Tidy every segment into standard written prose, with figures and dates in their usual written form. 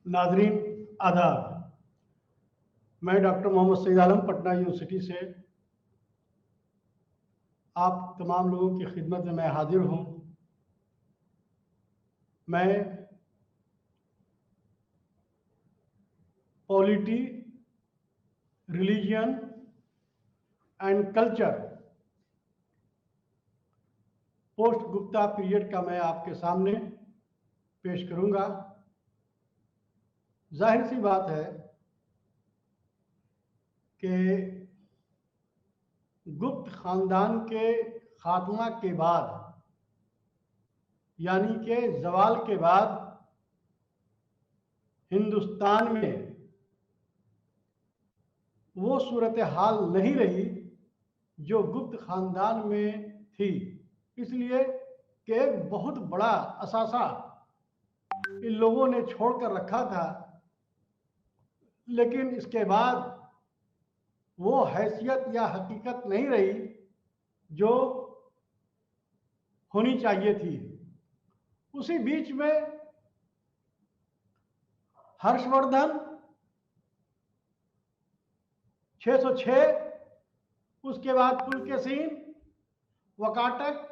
नाजरीन आदाब। मैं डॉक्टर मोहम्मद सईद आलम पटना यूनिवर्सिटी से आप तमाम लोगों की खिदमत में मैं हाजिर हूँ। मैं polity, religion and culture post Gupta period का मैं आपके सामने पेश करूँगा। जाहिर सी बात है कि गुप्त खानदान के खात्मा के बाद, यानी कि जवाल के बाद, हिंदुस्तान में वो सूरत हाल नहीं रही जो गुप्त खानदान में थी। इसलिए कि एक बहुत बड़ा असासा इन लोगों ने छोड़कर रखा था, लेकिन इसके बाद वो हैसियत या हकीकत नहीं रही जो होनी चाहिए थी। उसी बीच में हर्षवर्धन 606, उसके बाद पुलकेशिन, वकाटक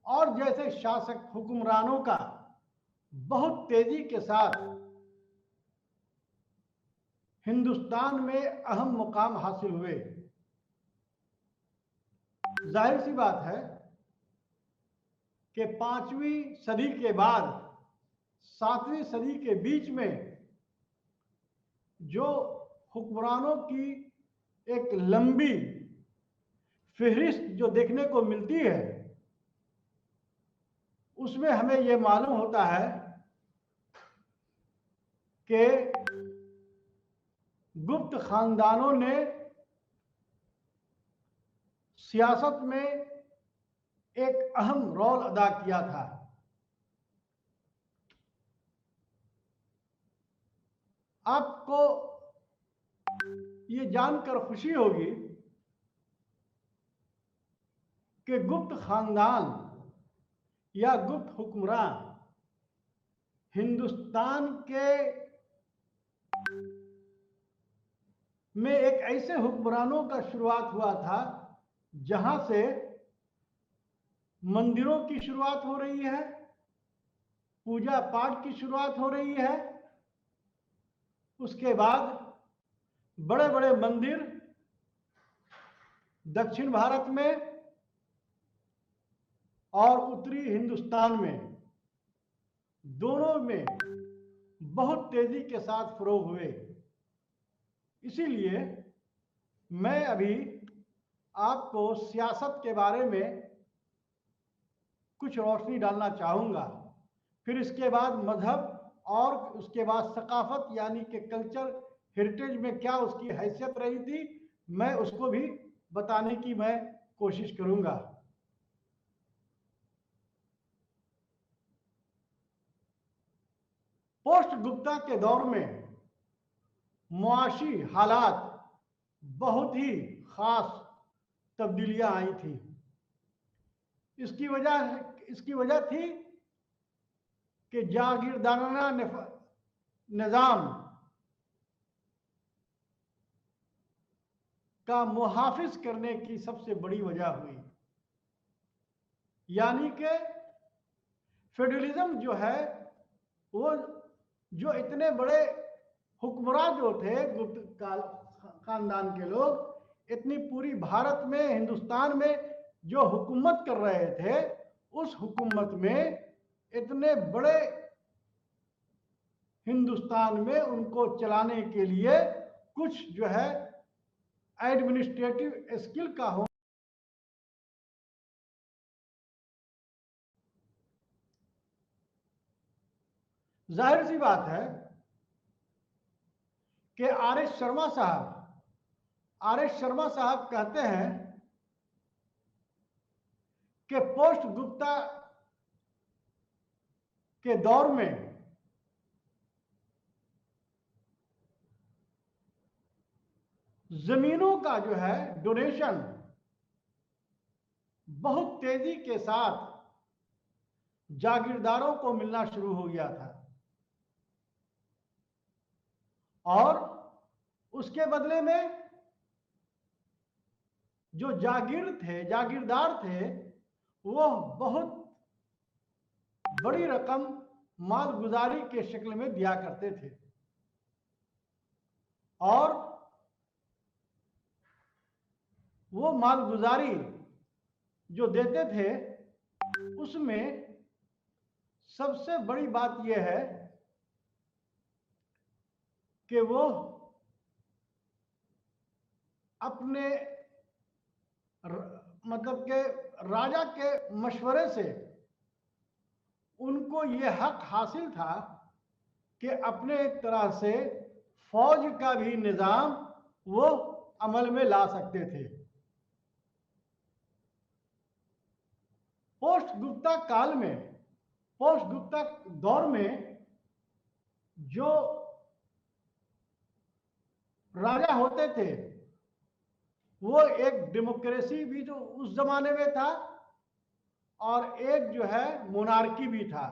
और जैसे शासक हुक्मरानों का बहुत तेजी के साथ हिंदुस्तान में अहम मुकाम हासिल हुए। जाहिर सी बात है कि 5वीं सदी के बाद 7वीं सदी के बीच में जो हुक्मरानों की एक लंबी फहरिस्त जो देखने को मिलती है, उसमें हमें यह मालूम होता है कि गुप्त खानदानों ने सियासत में एक अहम रोल अदा किया था। आपको ये जानकर खुशी होगी कि गुप्त खानदान या गुप्त हुक्मरान हिंदुस्तान के में एक ऐसे हुक्मरानों का शुरुआत हुआ था जहां से मंदिरों की शुरुआत हो रही है, पूजा पाठ की शुरुआत हो रही है। उसके बाद बड़े बड़े मंदिर दक्षिण भारत में और उत्तरी हिंदुस्तान में, दोनों में बहुत तेजी के साथ फरोग हुए। इसीलिए मैं अभी आपको सियासत के बारे में कुछ रोशनी डालना चाहूँगा। फिर इसके बाद मजहब और उसके बाद सकाफत यानी कि कल्चर हेरिटेज में क्या उसकी हैसियत रही थी, मैं उसको भी बताने की मैं कोशिश करूँगा। पोस्ट गुप्ता के दौर में मुआशी हालात बहुत ही खास तब्दीलियां आई थी। इसकी वजह थी कि जागीरदाराना निज़ाम का मुहाफिज करने की सबसे बड़ी वजह हुई। यानी कि फेडरलिज्म जो है, वो जो इतने बड़े हुक्मरान जो थे गुप्त खानदान के लोग, इतनी पूरी भारत में, हिंदुस्तान में जो हुकूमत कर रहे थे, उस हुकूमत में इतने बड़े हिंदुस्तान में उनको चलाने के लिए कुछ जो है एडमिनिस्ट्रेटिव स्किल का हो। जाहिर सी बात है कि आर एस शर्मा साहब कहते हैं कि पोस्ट गुप्ता के दौर में जमीनों का जो है डोनेशन बहुत तेजी के साथ जागीरदारों को मिलना शुरू हो गया था। और उसके बदले में जो जागीरदार थे, वो बहुत बड़ी रकम मालगुजारी के शक्ल में दिया करते थे। और वो मालगुजारी जो देते थे, उसमें सबसे बड़ी बात यह है कि वो अपने मतलब के राजा के मशवरे से उनको ये हक हासिल था कि अपने एक तरह से फौज का भी निजाम वो अमल में ला सकते थे। पोस्ट गुप्ता दौर में जो राजा होते थे, वो एक डेमोक्रेसी भी जो उस जमाने में था, और एक जो है मोनार्की भी था।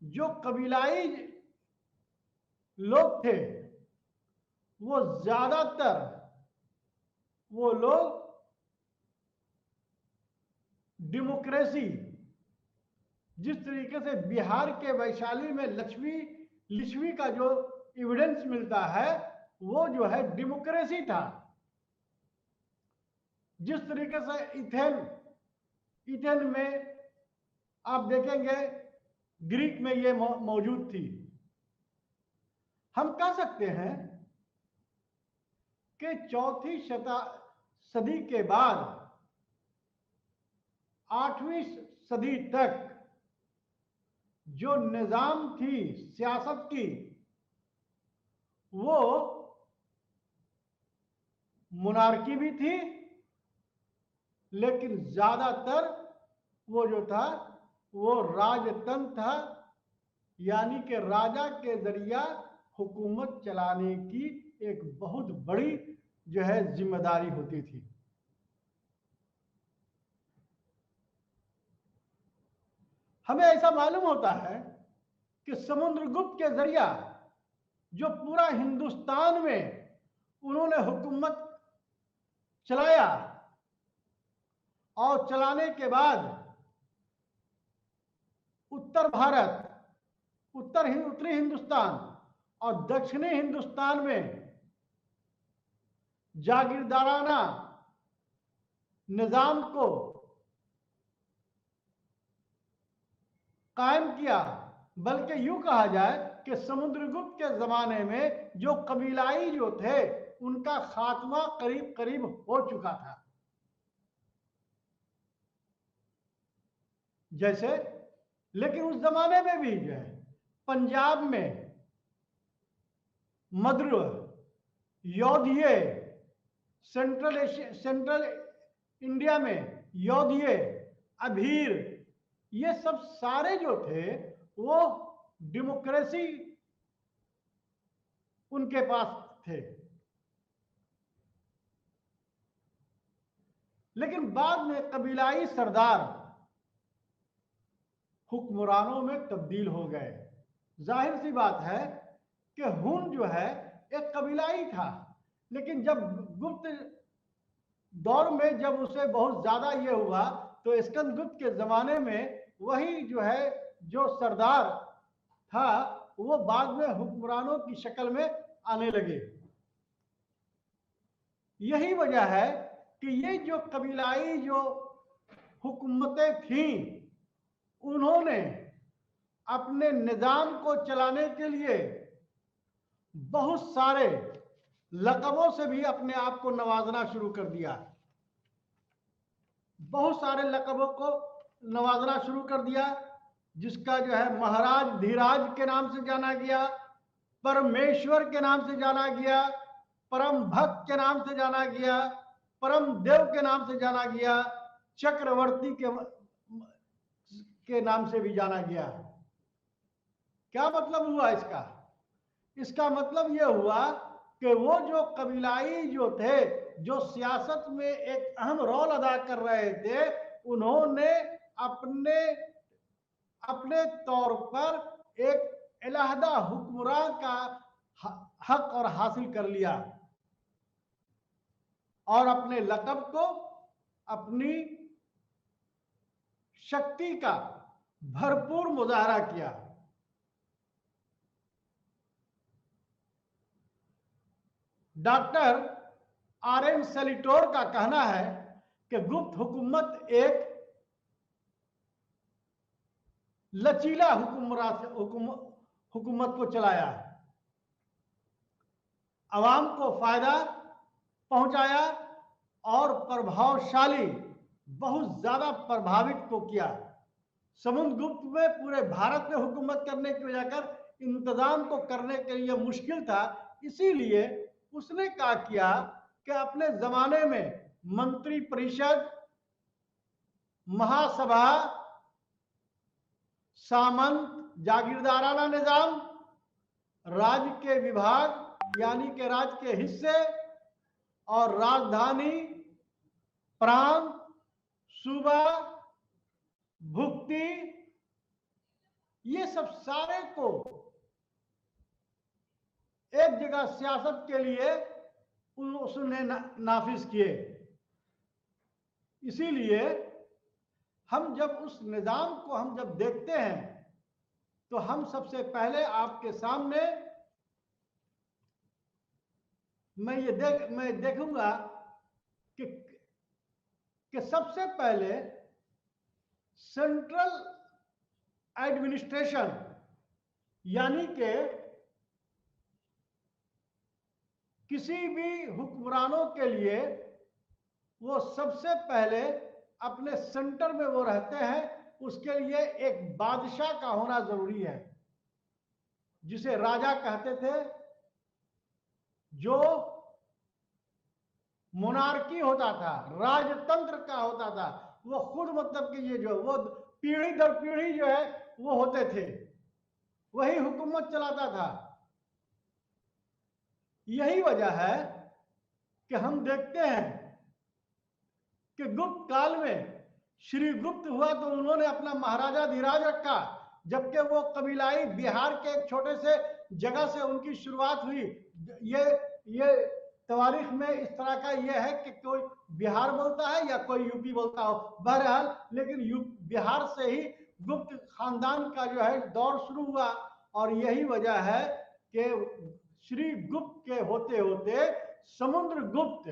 जो कबीलाई लोग थे, वो ज्यादातर वो लोग डेमोक्रेसी, जिस तरीके से बिहार के वैशाली में लिच्छवी का जो एविडेंस मिलता है, वो जो है डेमोक्रेसी था। जिस तरीके से इथेन में आप देखेंगे, ग्रीक में ये मौजूद थी। हम कह सकते हैं कि चौथी सदी के बाद 8वीं सदी तक जो निजाम थी सियासत की, वो मोनार्की भी थी, लेकिन ज्यादातर वो जो था वो राजतंत्र था, यानी कि राजा के जरिया हुकूमत चलाने की एक बहुत बड़ी जो है जिम्मेदारी होती थी। हमें ऐसा मालूम होता है कि समुद्रगुप्त के जरिया जो पूरा हिंदुस्तान में उन्होंने हुकूमत चलाया, और चलाने के बाद उत्तरी हिंदुस्तान और दक्षिणी हिंदुस्तान में जागीरदाराना निजाम को कायम किया। बल्कि यूं कहा जाए कि समुद्रगुप्त के जमाने में जो कबीलाई जो थे, उनका खात्मा करीब करीब हो चुका था। जैसे, लेकिन उस जमाने में भी जो है पंजाब में मद्र, योधिये, सेंट्रल इंडिया में योधिये, अभीर, ये सब सारे जो थे वो डेमोक्रेसी उनके पास थे। लेकिन बाद में कबीलाई सरदार हुक्मरानों में तब्दील हो गए। जाहिर सी बात है कि हुन जो है एक कबीलाई था, लेकिन जब गुप्त दौर में जब उसे बहुत ज्यादा ये हुआ, तो स्कंदगुप्त के जमाने में वही जो है जो सरदार था, वो बाद में हुक्मरानों की शक्ल में आने लगे। यही वजह है कि ये जो कबीलाई जो हुकूमतें थीं, उन्होंने अपने निजाम को चलाने के लिए बहुत सारे लक़बों से भी अपने आप को नवाजना शुरू कर दिया। बहुत सारे लक़बों को नवाजना शुरू कर दिया, जिसका जो है महाराज धीराज के नाम से जाना गया, परमेश्वर के नाम से जाना गया, परम भक्त के नाम से जाना गया, परम देव के नाम से जाना गया, चक्रवर्ती के नाम से भी जाना गया। क्या मतलब हुआ इसका? इसका मतलब यह हुआ कि वो जो कबीलाई जो थे, जो सियासत में एक अहम रोल अदा कर रहे थे, उन्होंने अपने तौर पर एक अलहदा हुक्मरान का हक और हासिल कर लिया और अपने लक़ब को, अपनी शक्ति का भरपूर मुजाहरा किया। Doctor RN. सेलिटोर का कहना है कि गुप्त हुकूमत एक लचीला हुकूमत को चलाया, अवाम को फायदा पहुंचाया और प्रभावशाली, बहुत ज्यादा प्रभावित को किया। समुद्रगुप्त में पूरे भारत में हुकूमत करने की वजह कर इंतजाम को करने के लिए मुश्किल था, इसीलिए उसने क्या किया कि अपने जमाने में मंत्री परिषद, महासभा, सामंत, जागीरदाराना निजाम, राज्य के विभाग यानी कि राज्य के हिस्से और राजधानी, प्रांत, सूबा, भुक्ति, ये सब सारे को एक जगह सियासत के लिए उसने नाफिज किए। इसीलिए हम जब उस निजाम को हम जब देखते हैं तो हम सबसे पहले आपके सामने मैं देखूंगा कि सबसे पहले सेंट्रल एडमिनिस्ट्रेशन यानी कि किसी भी हुक्मरानों के लिए वो सबसे पहले अपने सेंटर में वो रहते हैं, उसके लिए एक बादशाह का होना जरूरी है, जिसे राजा कहते थे, जो मोनार्की होता था, राजतंत्र का होता था। वो खुद मतलब कि ये जो वो पीढ़ी दर पीढ़ी जो है वो होते थे, वही हुकूमत चलाता था। यही वजह है कि हम देखते हैं कि गुप्त काल में श्री गुप्त हुआ तो उन्होंने अपना महाराजा धीराज रखा, जबकि वो कबीलाई बिहार के एक छोटे से जगह से उनकी शुरुआत हुई। ये तवारीख में इस तरह का ये है कि कोई बिहार बोलता है या कोई यूपी बोलता हो, बहरहाल लेकिन बिहार से ही गुप्त खानदान का जो है दौर शुरू हुआ। और यही वजह है कि श्री गुप्त के होते होते समुद्रगुप्त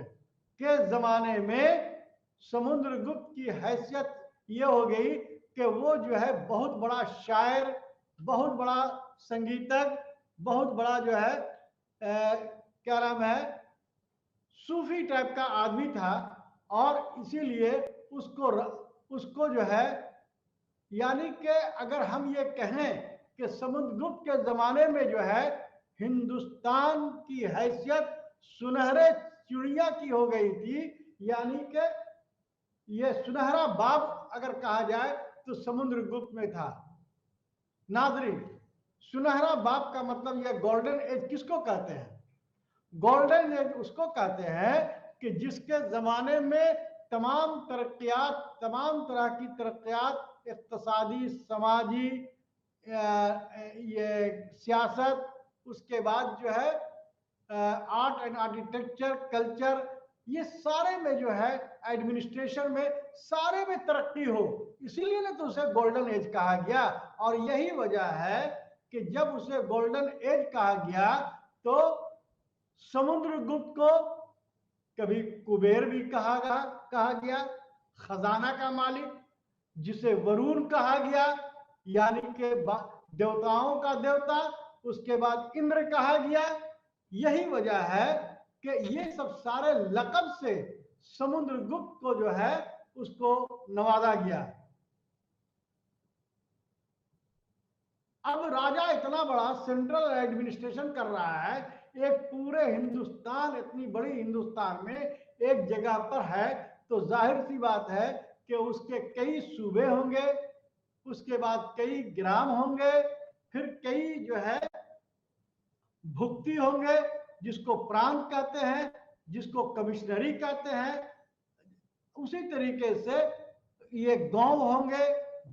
के जमाने में समुद्रगुप्त की हैसियत ये हो गई कि वो जो है बहुत बड़ा शायर, बहुत बड़ा संगीतज्ञ, बहुत बड़ा जो है क्या नाम है, सूफी टाइप का आदमी था। और इसीलिए उसको जो है, यानी कि अगर हम ये कहें कि समुद्रगुप्त के जमाने में जो है हिंदुस्तान की हैसियत सुनहरे चिड़िया की हो गई थी, यानी कि ये सुनहरा बाब अगर कहा जाए तो समुद्रगुप्त में था। नाज़रीन, सुनहरा बाब का मतलब यह गोल्डन एज किसको कहते हैं? गोल्डन एज उसको कहते हैं कि जिसके जमाने में तमाम तरक्कियात, तमाम तरह की तरक्कियात, इक़्तिसादी, समाजी, ये सियासत, उसके बाद जो है आर्ट एंड आर्किटेक्चर, कल्चर, ये सारे में जो है एडमिनिस्ट्रेशन में सारे में तरक्की हो, इसीलिए ना तो उसे गोल्डन एज कहा गया। और यही वजह है कि जब उसे गोल्डन एज कहा गया तो समुद्रगुप्त को कभी कुबेर भी कहा गया, खजाना का मालिक, जिसे वरुण कहा गया यानी कि देवताओं का देवता, उसके बाद इंद्र कहा गया। यही वजह है कि ये सब सारे लक़ब से समुद्रगुप्त को जो है उसको नवाजा गया। अब राजा इतना बड़ा सेंट्रल एडमिनिस्ट्रेशन कर रहा है, एक पूरे हिंदुस्तान, इतनी बड़ी हिंदुस्तान में एक जगह पर है, तो जाहिर सी बात है कि उसके कई सूबे होंगे, उसके बाद कई ग्राम होंगे, फिर कई जो है भुक्ति होंगे, जिसको प्रांत कहते हैं, जिसको कमिश्नरी कहते हैं। उसी तरीके से ये गांव होंगे,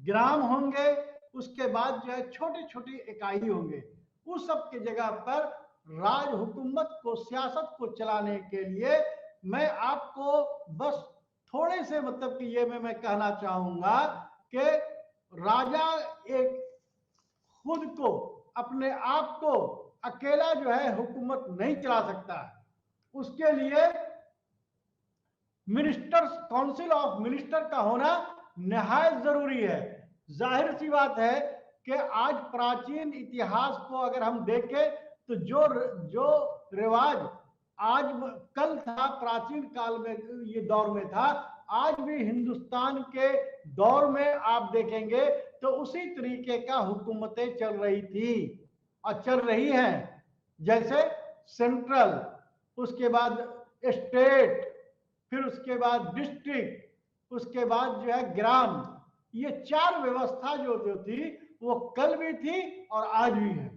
ग्राम होंगे, उसके बाद जो है छोटी छोटी इकाई होंगे। उस सब की जगह पर राज हुकूमत को, सियासत को चलाने के लिए मैं आपको बस थोड़े से मतलब कि ये मैं कहना चाहूंगा कि राजा एक खुद को, अपने आप को अकेला जो है हुकूमत नहीं चला सकता। उसके लिए मिनिस्टर्स, काउंसिल ऑफ मिनिस्टर का होना निहायत जरूरी है। जाहिर सी बात है कि आज प्राचीन इतिहास को अगर हम देखें तो जो रिवाज आज कल था, प्राचीन काल में ये दौर में था, आज भी हिंदुस्तान के दौर में आप देखेंगे तो उसी तरीके का हुकूमतें चल रही थी और चल रही हैं। जैसे सेंट्रल, उसके बाद स्टेट, फिर उसके बाद डिस्ट्रिक्ट, उसके बाद जो है ग्राम। ये चार व्यवस्था जो थी वो कल भी थी और आज भी है।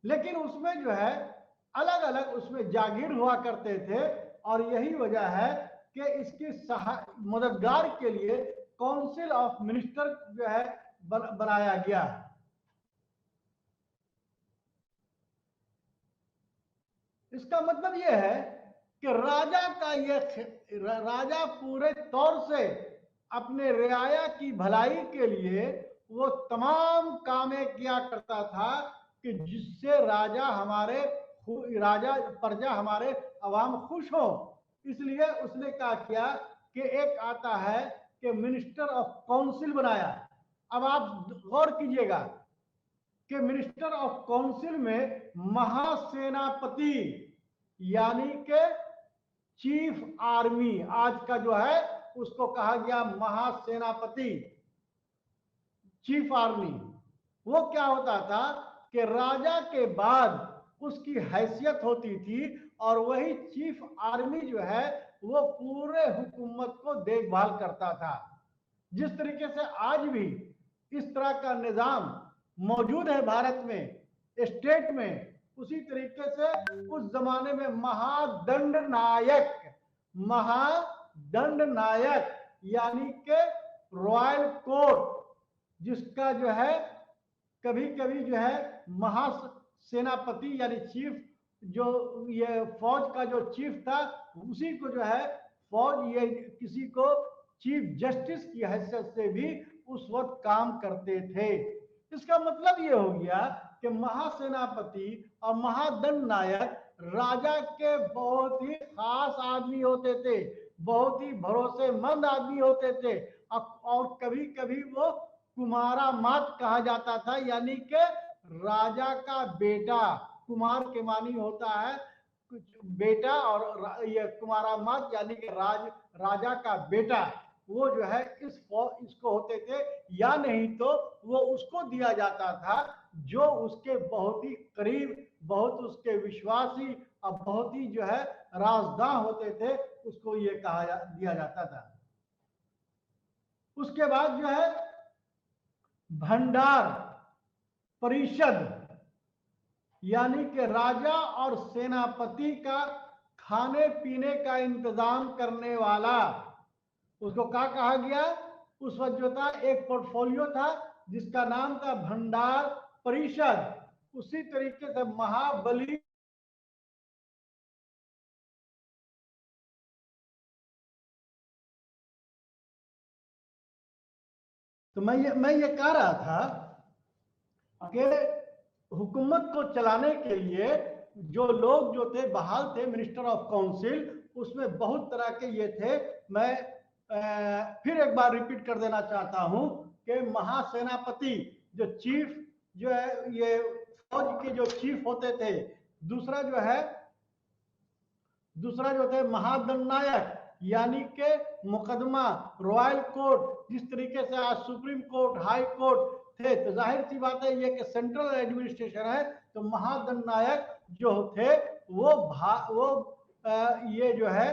लेकिन उसमें जो है अलग अलग उसमें जागीर हुआ करते थे और यही वजह है कि इसकी मददगार के लिए काउंसिल ऑफ मिनिस्टर जो है बनाया गया। इसका मतलब यह है कि राजा पूरे तौर से अपने रियाया की भलाई के लिए वो तमाम कामें किया करता था कि जिससे प्रजा हमारे अवाम खुश हो। इसलिए उसने क्या किया कि एक आता है कि मिनिस्टर ऑफ काउंसिल बनाया। अब आप गौर कीजिएगा कि मिनिस्टर ऑफ काउंसिल में महासेनापति यानी के चीफ आर्मी, आज का जो है उसको कहा गया महासेनापति, चीफ आर्मी। वो क्या होता था कि राजा के बाद उसकी हैसियत होती थी और वही चीफ आर्मी जो है वो पूरे हुकूमत को देखभाल करता था। जिस तरीके से आज भी इस तरह का निजाम मौजूद है भारत में, स्टेट में, उसी तरीके से उस जमाने में महादंड नायक यानी के रॉयल कोर्ट, जिसका जो है कभी कभी जो है महासेनापति यानी चीफ, जो ये फौज का जो चीफ था उसी को जो है फौज ये किसी को चीफ जस्टिस की हैसियत से भी उस वक्त काम करते थे। इसका मतलब ये हो गया कि महासेनापति और महादंड नायक राजा के बहुत ही खास आदमी होते थे, बहुत ही भरोसेमंद आदमी होते थे और कभी कभी वो कुमारा मात कहा जाता था, यानी कि राजा का बेटा। कुमार के मानी होता है बेटा और ये कुमारा मात यानी कि राजा का बेटा। वो जो है इसको होते थे, या नहीं तो वो उसको दिया जाता था जो उसके बहुत ही करीब, बहुत उसके विश्वासी और बहुत ही जो है राजदां होते थे, उसको ये दिया जाता था। उसके बाद जो है भंडार परिषद यानी कि राजा और सेनापति का खाने पीने का इंतजाम करने वाला, उसको क्या कहा गया? उस वक्त जो था एक पोर्टफोलियो था जिसका नाम था भंडार परिषद। उसी तरीके से महाबली तो मैं ये कह रहा था कि हुकूमत को चलाने के लिए जो लोग जो थे बहाल थे मिनिस्टर ऑफ काउंसिल, उसमें बहुत तरह के ये थे। मैं फिर एक बार रिपीट कर देना चाहता हूं कि महासेनापति जो चीफ जो है ये फौज के जो चीफ होते थे, दूसरा जो थे महादंडनायक यानी के मुकदमा रॉयल कोर्ट, जिस तरीके से आज सुप्रीम कोर्ट, हाई कोर्ट थे, तो जाहिर सी बात है ये कि सेंट्रल एडमिनिस्ट्रेशन है। तो महादंडनायक जो थे वो ये जो है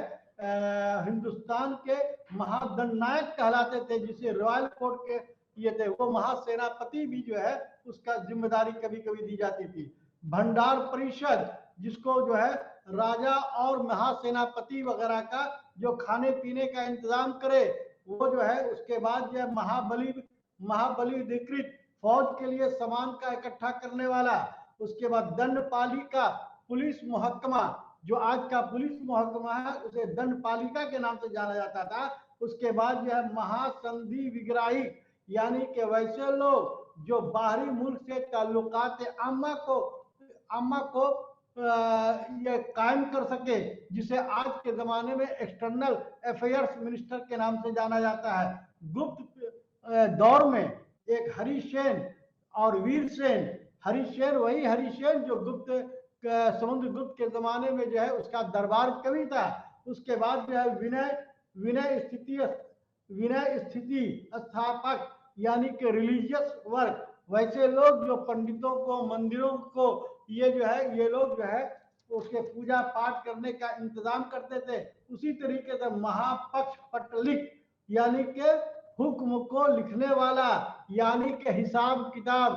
हिंदुस्तान के महादंडनायक कहलाते थे, जिसे रॉयल कोर्ट के ये थे। वो महासेनापति भी जो है उसका जिम्मेदारी कभी कभी दी जाती थी। भंडार परिषद जिसको जो है राजा और महासेनापति वगैरह का जो खाने पीने का इंतजाम करे, वो जो है उसके बाद जो है महाबली महाबलीधिकृत फौज के लिए सामान का इकट्ठा करने वाला, उसके बाद दंडपालिका पुलिस महकमा, जो आज का पुलिस महकमा है उसे दंडपालिका के नाम से जाना जाता था। उसके बाद जो है महासंधि विग्राही, यानी कि वैसे लोग जो बाहरी मुल्क से ताल्लुकात आमा को ये कायम कर सके, जिसे आज के जमाने में एक्सटर्नल अफेयर्स मिनिस्टर के नाम से जाना जाता है। गुप्त दौर में एक हरिसेन और वीरसेन, हरिसेन वही हरिसेन जो समुद्रगुप्त के जमाने में जो है उसका दरबार कवि था। उसके बाद जो है विनय स्थिति स्थापक, यानी कि रिलीजियस वर्क, वैसे लोग जो पंडितों को, मंदिरों को, ये लोग जो है उसके पूजा पाठ करने का इंतजाम करते थे। उसी तरीके से महापक्ष पटलिक, यानी कि हुक्म को लिखने वाला, यानी कि हिसाब किताब,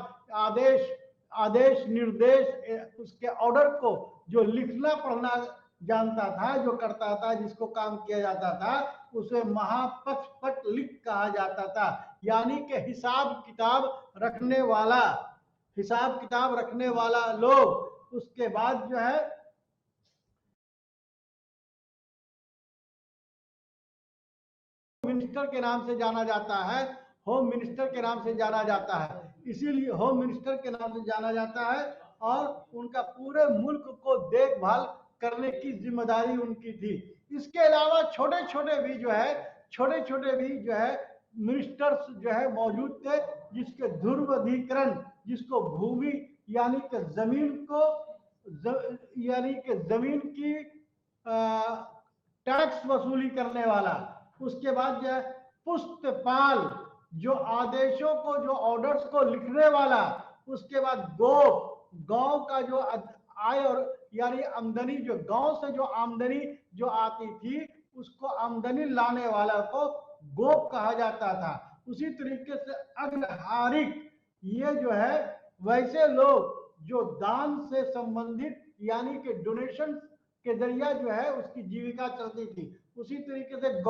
आदेश निर्देश, उसके ऑर्डर को जो लिखना पढ़ना जानता था, जो करता था, जिसको काम किया जाता था, उसे महापक्ष पटलिक कहा जाता था, यानी कि हिसाब किताब रखने वाला लोग। उसके बाद जो है मिनिस्टर के नाम से जाना जाता है, होम मिनिस्टर के नाम से जाना जाता है। इसीलिए होम मिनिस्टर के नाम से जाना जाता है, और उनका पूरे मुल्क को देखभाल करने की जिम्मेदारी उनकी थी। इसके अलावा छोटे छोटे भी जो है मिनिस्टर्स जो है मौजूद थे, जिसके ध्रुवीकरण, जिसको भूमि यानी कि जमीन की टैक्स वसूली करने वाला। उसके बाद जो है पुस्तपाल, जो आदेशों को, जो ऑर्डर्स को लिखने वाला। उसके बाद गांव का जो आय और यानी आमदनी, जो गांव से जो आमदनी जो आती थी, उसको आमदनी लाने वाला को गोप कहा जाता था। उसी तरीके से अग्रहारिक, ये जो है वैसे लोग जो दान से संबंधित, यानी कि डोनेशन के जरिया जो है उसकी जीविका चलती थी। उसी तरीके से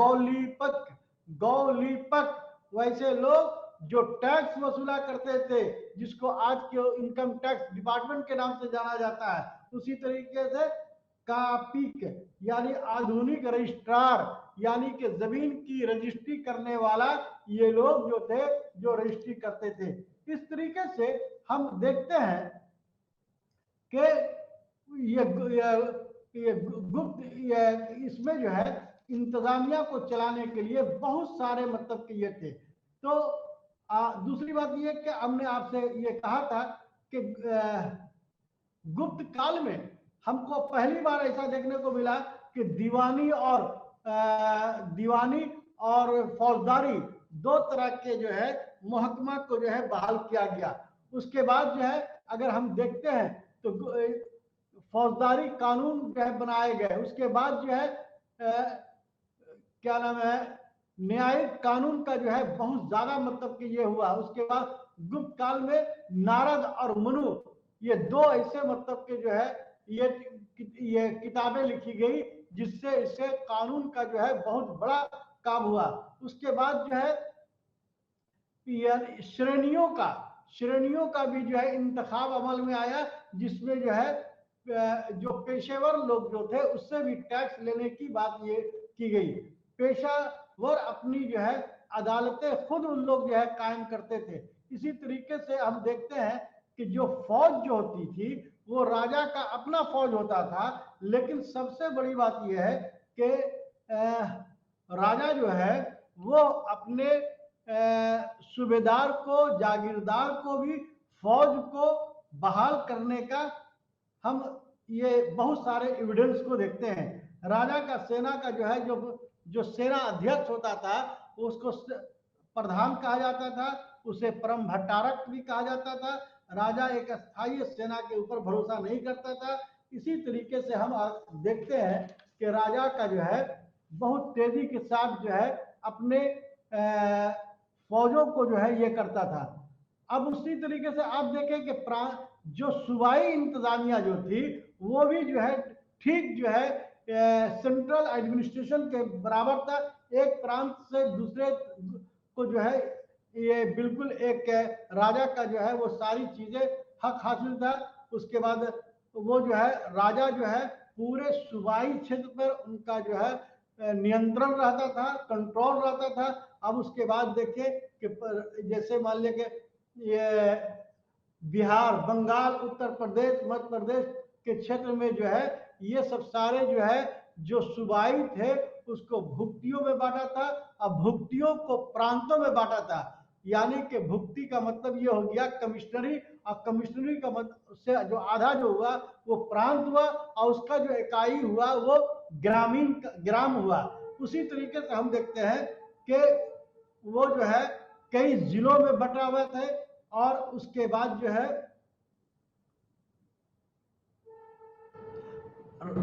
गौलीपक वैसे लोग जो टैक्स वसूला करते थे, जिसको आज के इनकम टैक्स डिपार्टमेंट के नाम से जाना जाता है। उसी तरीके से कापिक, यानी आधुनिक रजिस्ट्रार, यानी कि जमीन की रजिस्ट्री करने वाला, ये लोग जो थे जो रजिस्ट्री करते थे। इस तरीके से हम देखते हैं कि ये गुप्त इसमें जो है इंतजामिया को चलाने के लिए बहुत सारे मतलब के ये थे। तो दूसरी बात ये कि हमने आपसे ये कहा था कि गुप्त काल में हमको पहली बार ऐसा देखने को मिला कि दीवानी और फौजदारी दो तरह के जो है महकमा को जो है बहाल किया गया। उसके बाद जो है अगर हम देखते हैं तो फौजदारी कानून जो है बनाए गए। उसके बाद जो है क्या नाम है, न्यायिक कानून का जो है बहुत ज्यादा मतलब कि ये हुआ। उसके बाद गुप्त काल में नारद और मनु, ये दो ऐसे मतलब के जो है ये किताबें लिखी गई, जिससे इससे कानून का जो है बहुत बड़ा काम हुआ। उसके बाद जो है श्रेणियों का भी जो है इंतखाब अमल में आया, जिसमें जो है जो पेशेवर लोग जो थे उससे भी टैक्स लेने की बात ये की गई। पेशेवर अपनी जो है अदालतें खुद उन लोग जो है कायम करते थे। इसी तरीके से हम देखते हैं कि जो फौज जो होती थी वो राजा का अपना फौज होता था, लेकिन सबसे बड़ी बात यह है कि राजा जो है वो अपने सूबेदार को, जागीरदार को भी फौज को बहाल करने का हम ये बहुत सारे एविडेंस को देखते हैं। राजा का सेना का जो है जो सेना अध्यक्ष होता था उसको प्रधान कहा जाता था, उसे परम भट्टारक भी कहा जाता था। राजा एक स्थायी सेना के ऊपर भरोसा नहीं करता था। इसी तरीके से हम देखते हैं कि राजा का जो है बहुत तेजी के साथ जो है अपने फौजों को जो है ये करता था। अब उसी तरीके से आप देखें कि जो सूबाई इंतजामिया जो थी वो भी जो है ठीक जो है सेंट्रल एडमिनिस्ट्रेशन के बराबर था। एक प्रांत से दूसरे को जो है ये बिल्कुल एक राजा का जो है वो सारी चीजें हक हासिल था। उसके बाद वो जो है राजा जो है पूरे सूबाई क्षेत्र पर उनका जो है नियंत्रण रहता था, कंट्रोल रहता था। अब उसके बाद देखिए कि जैसे मान लिया कि ये बिहार, बंगाल, उत्तर प्रदेश, मध्य प्रदेश के क्षेत्र में जो है ये सब सारे जो है जो सूबाई थे उसको भुक्तियों में बांटा था, और भुक्तियों को प्रांतों में बांटा था। यानी कि भुक्ति का मतलब ये हो गया कमिश्नरी, और कमिश्नरी का मतलब से जो आधा जो हुआ वो प्रांत हुआ, और उसका जो इकाई हुआ वो ग्रामीण ग्राम हुआ। उसी तरीके से हम देखते हैं कि वो जो है कई जिलों में बटा हुआ थे, और उसके बाद जो है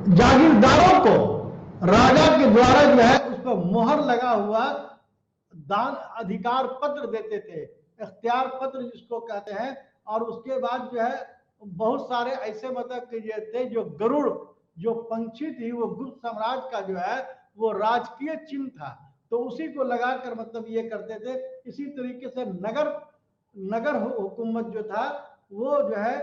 जागीरदारों को राजा के द्वारा जो है उस पर मोहर लगा हुआ दान अधिकार पत्र देते थे, इख्तियार पत्र जिसको कहते हैं। और उसके बाद जो है बहुत सारे ऐसे मतलब कि थे जो गरुड़ जो पंछी थी वो गुप्त साम्राज्य का जो है वो राजकीय चिन्ह था, तो उसी को लगाकर मतलब ये करते थे। इसी तरीके से नगर नगर हुकूमत जो था वो जो है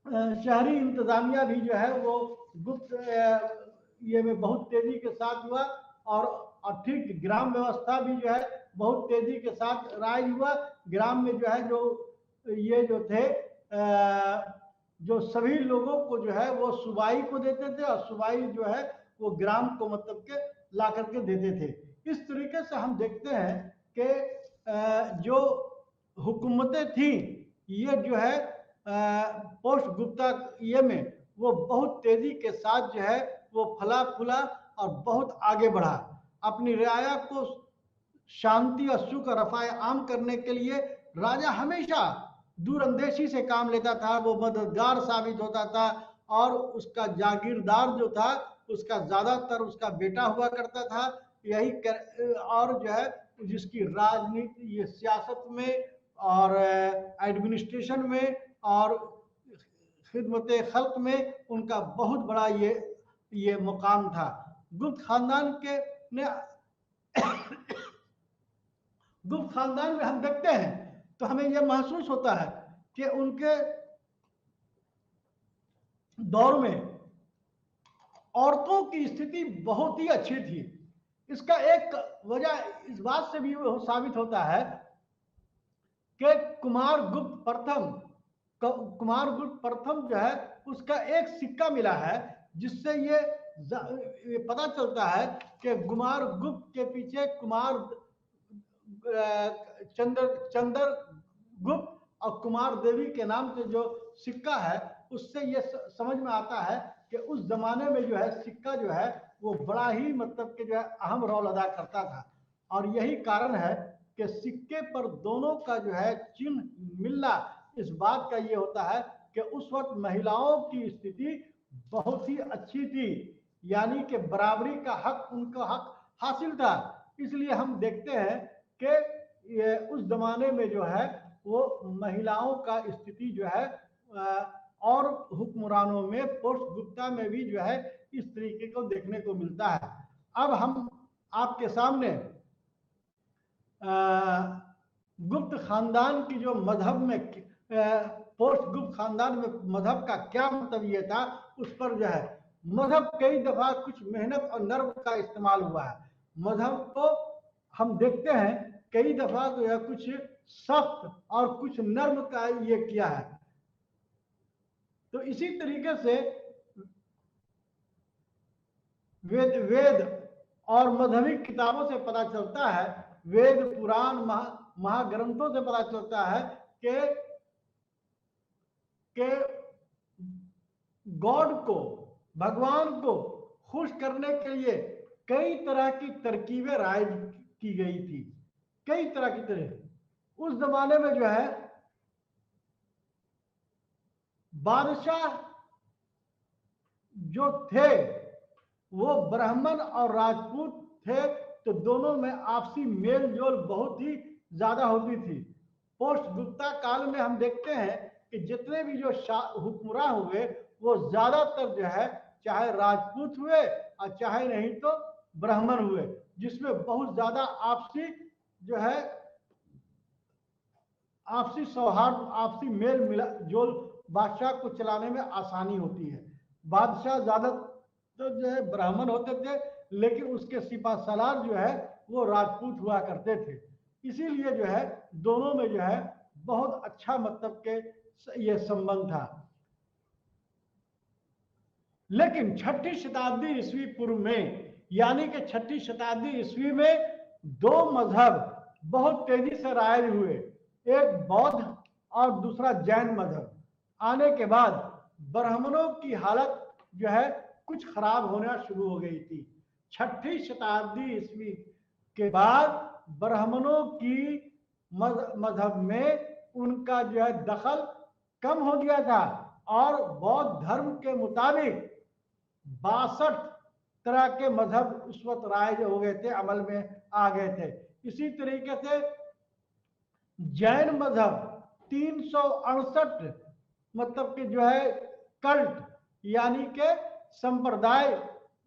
शहरी इंतजामिया भी जो है वो गुप्त ये में बहुत तेजी के साथ हुआ, और ठीक ग्राम व्यवस्था भी जो है बहुत तेजी के साथ राज हुआ। ग्राम में जो है जो ये जो थे जो सभी लोगों को जो है वो सूबाई को देते थे, और सूबाई जो है वो ग्राम को मतलब के ला करके देते थे। इस तरीके से हम देखते हैं कि जो हुकूमतें थी ये जो है पोस्ट गुप्ता ये में वो बहुत तेजी के साथ जो है वो फला फूला और बहुत आगे बढ़ा। अपनी रियाया को शांति और सुख और रफाए आम करने के लिए राजा हमेशा दूरअंदेशी से काम लेता था, वो मददगार साबित होता था, और उसका जागीरदार जो था उसका ज्यादातर उसका बेटा हुआ करता था। यही और जो है जिसकी राजनीति ये सियासत में और एडमिनिस्ट्रेशन में और खिदमत खल्क में उनका बहुत बड़ा ये मुकाम था। गुप्त खानदान के ने गुप्त खानदान में हम देखते हैं तो हमें यह महसूस होता है कि उनके दौर में औरतों की स्थिति बहुत ही अच्छी थी। इसका एक वजह इस बात से भी साबित होता है कि कुमारगुप्त प्रथम जो है उसका एक सिक्का मिला है, जिससे ये पता चलता है कि कुमारगुप्त के पीछे चंद्रगुप्त और कुमार देवी के नाम से जो सिक्का है उससे ये समझ में आता है कि उस जमाने में जो है सिक्का जो है वो बड़ा ही मतलब कि जो है अहम रोल अदा करता था। और यही कारण है कि सिक्के पर दोनों का जो है चिन्ह मिलना इस बात का ये होता है कि उस वक्त महिलाओं की स्थिति बहुत ही अच्छी थी, यानी कि बराबरी का हक उनका हक हासिल था। इसलिए हम देखते हैं कि ये उस जमाने में जो है वो महिलाओं का स्थिति जो है और हुक्मरानों में पोस्ट गुप्ता में भी जो है इस तरीके को देखने को मिलता है। अब हम आपके सामने गुप्त खानदान की जो मजहब में पोस्ट गुप्त खानदान में मजहब का क्या मतलब ये था उस पर जो है मजहब कई दफा कुछ मेहनत और नर्म का इस्तेमाल हुआ है। मजहब को हम देखते हैं कई दफा जो है कुछ सख्त और कुछ नर्म का ये किया है। तो इसी तरीके से वेद और मजहबी किताबों से पता चलता है, वेद पुराण महाग्रंथों से पता चलता है कि गॉड को भगवान को खुश करने के लिए कई तरह की तरकीबें राय की गई थी, कई तरह की तरह। उस जमाने में जो है बादशाह जो थे वो ब्राह्मण और राजपूत थे, तो दोनों में आपसी मेल जोल बहुत ही ज्यादा होती थी। पोस्ट गुप्ता काल में हम देखते हैं कि जितने भी जो हुक्मरान हुए वो ज्यादातर जो है चाहे राजपूत हुए और चाहे नहीं तो ब्राह्मण हुए, जिसमें बहुत ज्यादा आपसी जो है आपसी सौहार्द, आपसी मेल मिला जोल बादशाह को चलाने में आसानी होती है। बादशाह ज्यादातर जो है ब्राह्मण होते थे, लेकिन उसके सिपा सलार जो है वो राजपूत हुआ करते थे। इसीलिए जो है दोनों में जो है बहुत अच्छा मतलब के ये संबंध था। लेकिन छठी शताब्दी ईस्वी पूर्व में, यानी कि छठी शताब्दी ईस्वी में दो मजहब बहुत तेजी से राइज हुए, एक बौद्ध और दूसरा जैन मजहब। आने के बाद ब्राह्मणों की हालत जो है कुछ खराब होना शुरू हो गई थी। छठी शताब्दी ईस्वी के बाद ब्राह्मणों की मजहब में उनका जो है दखल कम हो गया था और बौद्ध धर्म के मुताबिक 62 तरह के मजहब उस वक्त राइज हो गए थे, अमल में आ गए थे। इसी तरीके से जैन मजहब 368 मतलब कि जो है कल्ट यानी के संप्रदाय,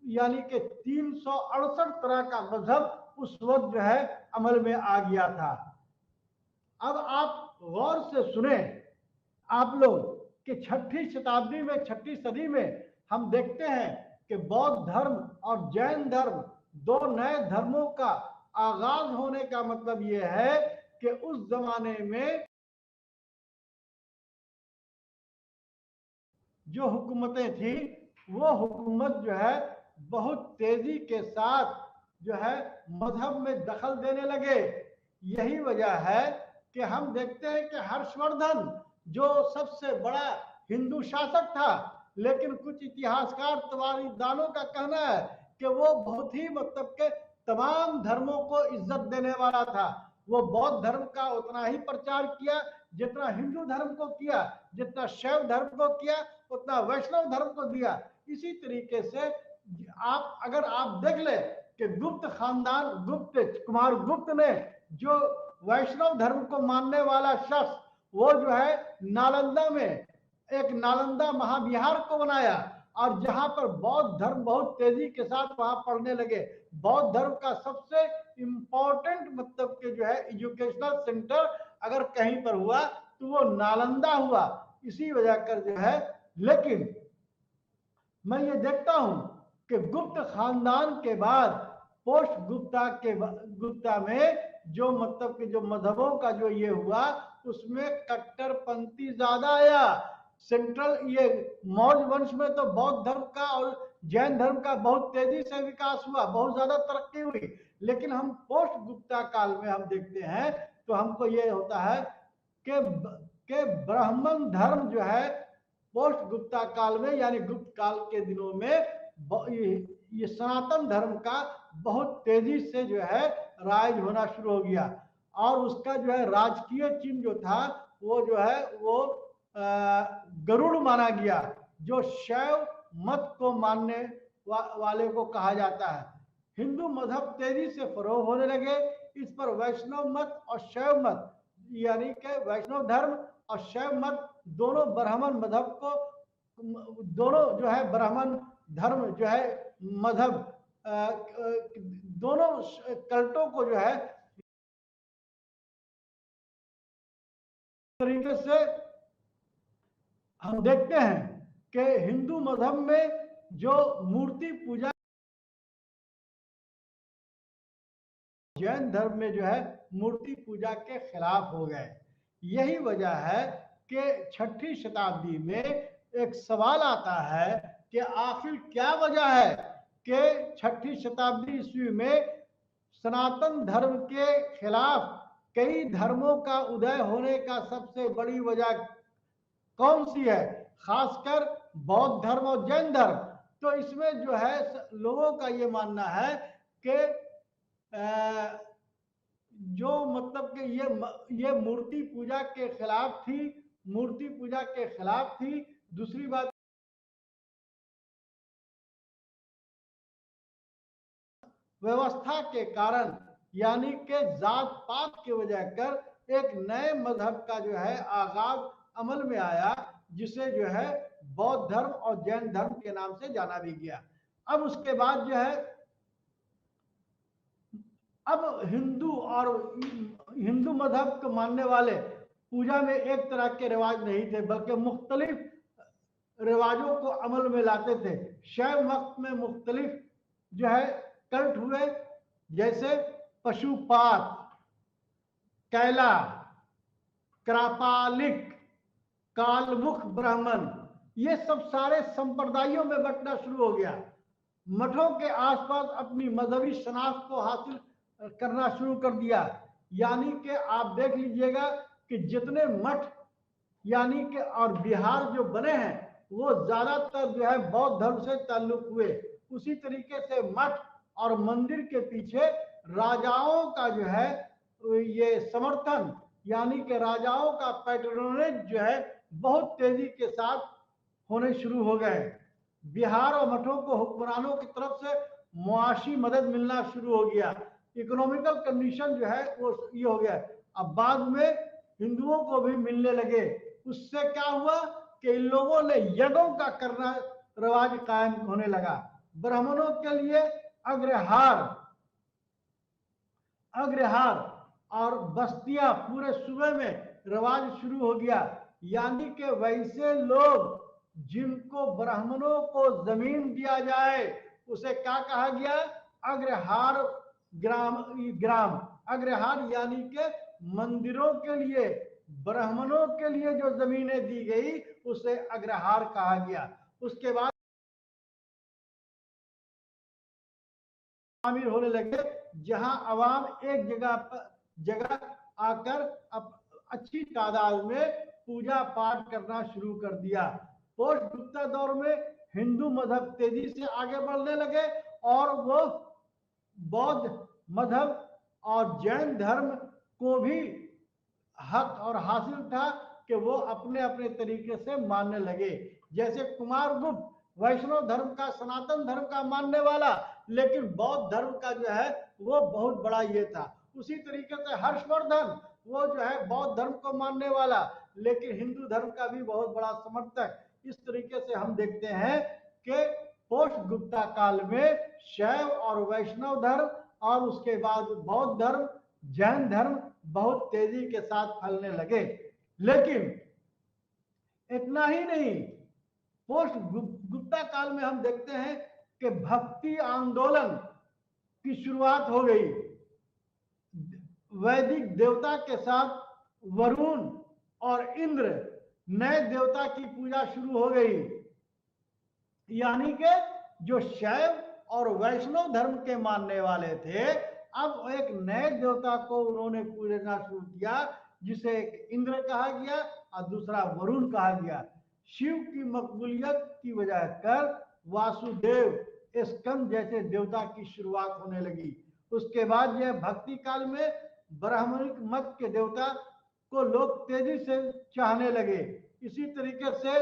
यानी कि 368 तरह का मजहब उस वक्त जो है अमल में आ गया था। अब आप गौर से सुने आप लोग कि छठी शताब्दी में, छठी सदी में हम देखते हैं कि बौद्ध धर्म और जैन धर्म दो नए धर्मों का आगाज होने का मतलब यह है कि उस जमाने में जो हुकूमतें थी वो हुकूमत जो है बहुत तेजी के साथ जो है मजहब में दखल देने लगे। यही वजह है कि हम देखते हैं कि हर्षवर्धन जो सबसे बड़ा हिंदू शासक था, लेकिन कुछ इतिहासकार तवारीखदानों का कहना है कि वो बहुत ही मतलब के तमाम धर्मों को इज्जत देने वाला था। वो बौद्ध धर्म का उतना ही प्रचार किया जितना हिंदू धर्म को किया, जितना शैव धर्म को किया उतना वैष्णव धर्म को दिया। इसी तरीके से आप अगर आप देख ले कि गुप्त खानदान, गुप्त कुमार गुप्त ने जो वैष्णव धर्म को मानने वाला शख्स, वो जो है नालंदा में एक नालंदा महाविहार को बनाया और जहां पर बौद्ध धर्म बहुत तेजी के साथ वहां पढ़ने लगे। बौद्ध धर्म का सबसे इंपॉर्टेंट मतलब के जो है एजुकेशनल सेंटर अगर कहीं पर हुआ तो वो नालंदा हुआ। इसी वजह कर जो है, लेकिन मैं ये देखता हूं कि गुप्त खानदान के बाद पोस्ट गुप्ता में जो मतलब कि जो मजहबों का जो ये हुआ उसमें कट्टरपंथी ज्यादा आया। सेंट्रल ये मौर्य वंश में तो बौद्ध धर्म का और जैन धर्म का बहुत तेजी से विकास हुआ, बहुत ज्यादा तरक्की हुई। लेकिन हम पोस्ट गुप्ता काल में हम देखते हैं तो हमको ये होता है कि ब्राह्मण धर्म जो है पोस्ट गुप्ता काल में यानी गुप्त काल के दिनों में ये सनातन धर्म का बहुत तेजी से जो है राज होना शुरू हो गया और उसका जो है राजकीय चिन्ह जो था वो जो है वो गरुड़ माना गया, जो शैव मत को मानने वाले को कहा जाता है। हिंदू मजहब तेजी से फरोग होने लगे, इस पर वैष्णव मत और शैव मत यानी कि वैष्णव धर्म और शैव मत दोनों ब्राह्मण मजहब को, दोनों जो है ब्राह्मण धर्म जो है मजहब दोनों कल्टों को जो है तरीके से हम देखते हैं कि हिंदू मजहब में जो मूर्ति पूजा, जैन धर्म में जो है मूर्ति पूजा के खिलाफ हो गए। यही वजह है कि छठी शताब्दी में एक सवाल आता है कि आखिर क्या वजह है कि छठी शताब्दी ईस्वी में सनातन धर्म के खिलाफ कई धर्मों का उदय होने का सबसे बड़ी वजह कौन सी है, खासकर बौद्ध धर्म और जैन धर्म। तो इसमें जो है लोगों का ये मानना है कि जो मतलब कि ये मूर्ति पूजा के खिलाफ थी, मूर्ति पूजा के खिलाफ थी। दूसरी बात व्यवस्था के कारण यानी कि जात पात की वजह कर एक नए मजहब का जो है आगाज अमल में आया, जिसे जो है बौद्ध धर्म और जैन धर्म के नाम से जाना भी गया। अब उसके बाद जो है अब हिंदू और हिंदू मजहब को मानने वाले पूजा में एक तरह के रिवाज नहीं थे, बल्कि मुख्तलिफ रिवाजों को अमल में लाते थे। शैव मत में मुख्तलिफ जो है कल्ट हुए, जैसे पशुपात, कैला, कृपालिक, कालमुख ब्राह्मण, ये सब सारे संप्रदायों में बंटना शुरू हो गया। मठों के आसपास अपनी मजहबी शनाख्त को हासिल करना शुरू कर दिया। यानी कि आप देख लीजिएगा कि जितने मठ यानी कि और बिहार जो बने हैं वो ज्यादातर जो है बौद्ध धर्म से ताल्लुक हुए। उसी तरीके से मठ और मंदिर के पीछे राजाओं का जो है ये समर्थन, यानी कि राजाओं का पैट्रोनेज जो है बहुत तेजी के साथ होने शुरू हो गए। बिहार और मठों को हुक्मरानों की तरफ से मुआशी मदद मिलना शुरू हो गया। इकोनॉमिकल कंडीशन जो है वो ये हो गया। अब बाद में हिंदुओं को भी मिलने लगे। उससे क्या हुआ कि इन लोगों ने यज्ञों का करना रिवाज कायम होने लगा। ब्राह्मणों के लिए अग्रहार और बस्तियां पूरे सूबे में रिवाज शुरू हो गया। यानी कि वैसे लोग जिनको ब्राह्मणों को जमीन दिया जाए उसे क्या कहा गया? अग्रहार ग्राम। अग्रहार यानी कि मंदिरों के लिए ब्राह्मणों के लिए जो जमीनें दी गई उसे अग्रहार कहा गया। उसके बाद शामिल होने लगे, जहां अवाम एक जगह आकर अच्छी तादाद में पूजा पाठ करना शुरू कर दिया। पोस्ट गुप्ता दौर में हिंदू मजहब तेजी से आगे बढ़ने लगे और वो बौद्ध मजहब और जैन धर्म को भी हक और हासिल था कि वो अपने अपने तरीके से मानने लगे। जैसे कुमारगुप्त वैष्णव धर्म का, सनातन धर्म का मानने वाला, लेकिन बौद्ध धर्म का जो है वो बहुत बड़ा ये था। उसी तरीके से हर्षवर्धन वो जो है बौद्ध धर्म को मानने वाला, लेकिन हिंदू धर्म का भी बहुत बड़ा समर्थक। इस तरीके से हम देखते हैं कि पोस्ट गुप्ता काल में शैव और वैष्णव धर्म और उसके बाद बौद्ध धर्म, जैन धर्म बहुत तेजी के साथ फैलने लगे। लेकिन इतना ही नहीं, पोस्ट गुप्ता काल में हम देखते हैं कि भक्ति आंदोलन की शुरुआत हो गई। वैदिक देवता के साथ वरुण और इंद्र नए देवता की पूजा शुरू हो गई। यानी कि जो शैव और वैष्णव धर्म के मानने वाले थे, अब एक नए देवता को उन्होंने पूजना शुरू किया, जिसे एक इंद्र कहा गया और दूसरा वरुण कहा गया। शिव की मकबूलियत की वजह कर वासुदेव स्कंद जैसे देवता की शुरुआत होने लगी। उसके बाद यह भक्ति काल में ब्राह्मणिक मत के देवता को लोग तेजी से चाहने लगे। इसी तरीके से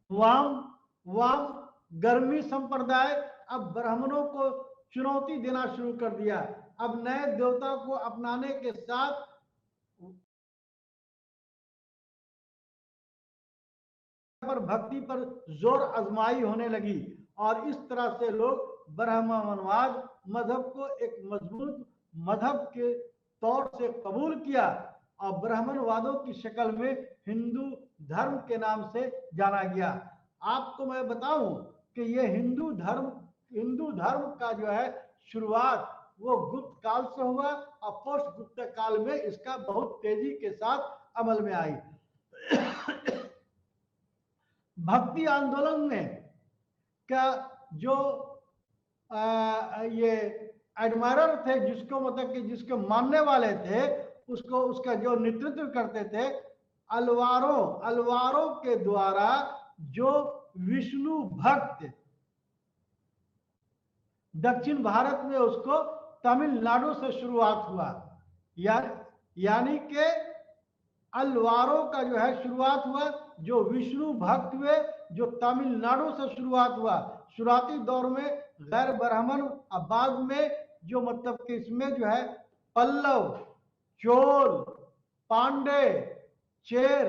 वाम गर्मी संप्रदाय अब ब्राह्मणों को चुनौती देना शुरू कर दिया। अब नए देवता को अपनाने के साथ पर भक्ति पर जोर आजमाई होने लगी और इस तरह से लोग ब्राह्मणवाद मजहब को एक मजबूत मजहब के तौर से कबूल किया और ब्राह्मणवादों की शक्ल में हिंदू धर्म के नाम से जाना गया। आपको मैं बताऊं कि ये हिंदू धर्म का जो है शुरुआत वो गुप्त काल से हुआ और पोस्ट गुप्त काल में इसका बहुत तेजी के साथ अमल में आई। भक्ति आंदोलन में का जो ये एडमायरर थे, जिसको मतलब कि जिसको मानने वाले थे, उसका जो नेतृत्व करते थे अलवारों के द्वारा जो विष्णु भक्त दक्षिण भारत में उसको तमिलनाडु से शुरुआत हुआ। यानी कि अलवारों का जो है शुरुआत हुआ, जो विष्णु भक्त हुए, जो तमिलनाडु से शुरुआत हुआ। शुरुआती दौर में गैर ब्राह्मण, अब बाद में जो मतलब कि इसमें जो है पल्लव, चोल, पांडे, चेर,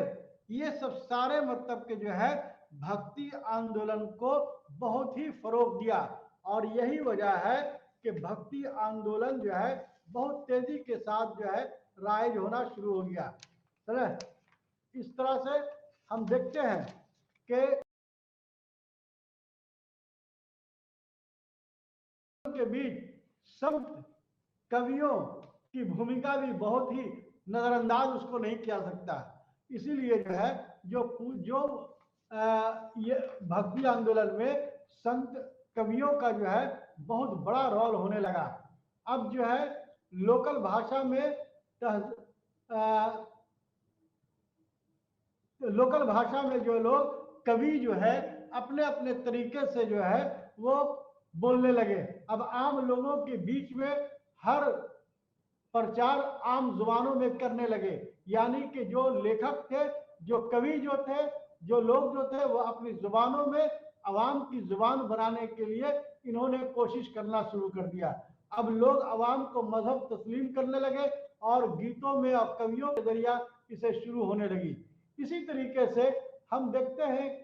ये सब सारे मतलब के जो है भक्ति आंदोलन को बहुत ही फरोग दिया। और यही वजह है कि भक्ति आंदोलन जो है बहुत तेजी के साथ जो है राइज होना शुरू हो गया। चले, इस तरह से हम देखते हैं कि के बीच संत कवियों की भूमिका भी बहुत ही नजरअंदाज उसको नहीं किया सकता। इसीलिए जो है जो ये भक्ति आंदोलन में संत कवियों का जो है बहुत बड़ा रोल होने लगा। अब जो है लोकल भाषा में लोकल भाषा में जो लोग कवि जो है अपने अपने तरीके से जो है वो बोलने लगे। अब आम लोगों के बीच में हर प्रचार आम जुबानों में करने लगे, यानी कि जो लेखक थे, जो कवि जो थे, जो लोग जो थे, वो अपनी जुबानों में आवाम की जुबान बनाने के लिए इन्होंने कोशिश करना शुरू कर दिया। अब लोग आवाम को मजहब तस्लीम करने लगे और गीतों में और कवियों के जरिया इसे शुरू होने लगी। इसी तरीके से हम देखते हैं